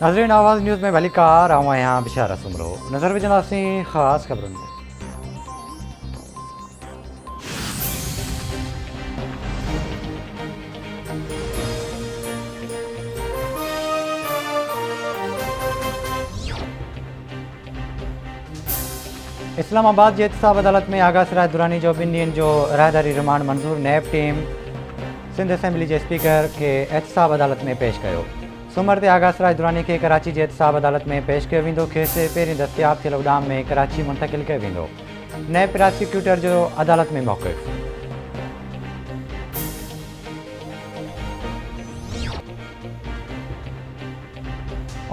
नाज़रीन आवाज़ न्यूज़ में भली कार आऊँ यहाँ बिशारा सुमरो नज़र विझंदासीं ख़ासि ख़बरुनि ते। इस्लामाबाद जी एहतसाब अदालत में आगा सिराज दुरानी जो 2 ॾींहंनि जो राहदारी रिमांड मंज़ूर नैब टीम सिंध असेंबली जे स्पीकर के एहतसाब अदालत में पेश कयो। सूमर ते आगा सिराज दुरानी के कराची जे एहतसाब अदालत में पेश कयो वेंदो। खेसि पहिरीं दस्तियाब थियल उॾाम में कराची मुंतक़िल कयो वेंदो। नैब प्रोसिक्यूटर जो अदालत में मौक़िफ़।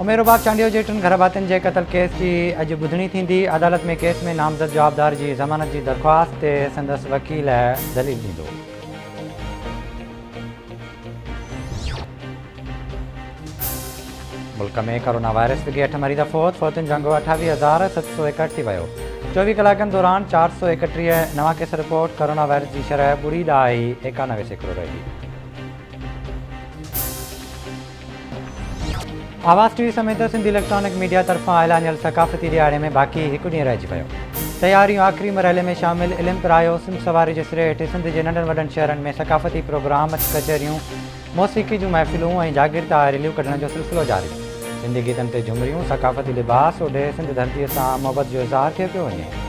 उमेरोबाग चांडियो जे 3 घर भातियुनि जे क़त्ल केस जी अॼु ॿुधणी थींदी। अदालत में केस में नामज़द जवाबदार जी ज़मानत जी दरख़्वास्त ते संदसि वकील दलील ॾींदो। मुल्क में कोरोना वायरस विघे 8 मरीज़ फ़ौतुनि जो अंगो 28,761 थी वियो। 24 कलाकनि दौरान 431 नवां केस रिपोर्ट। कोरोना वायरस जी शरह 0.91% रही। आवाज़ टीवी समेत सिंधी इलेक्ट्रॉनिक मीडिया तरफ़ां ऐलानियल सकाफ़ती ॾियारे में बाक़ी 1 ॾींहुं रहिजी वियो। तयारियूं आख़िरी मरहले में शामिल। इल्मु पिरायो सिम सवारी जे सिरे हेठि सिंध जे नंढनि वॾनि शहरनि में सकाफ़ती प्रोग्राम कचहरियूं मौसीक़ी जूं महफ़िलूं ऐं जागीरता रैलियूं कढण जो सिलसिलो जारी। सिंधी गीतनि ते झुमरियूं सकाफ़ती लिबास ओॾे सिंध धरतीअ सां मुहबत जो इज़हार थिए पियो वञे।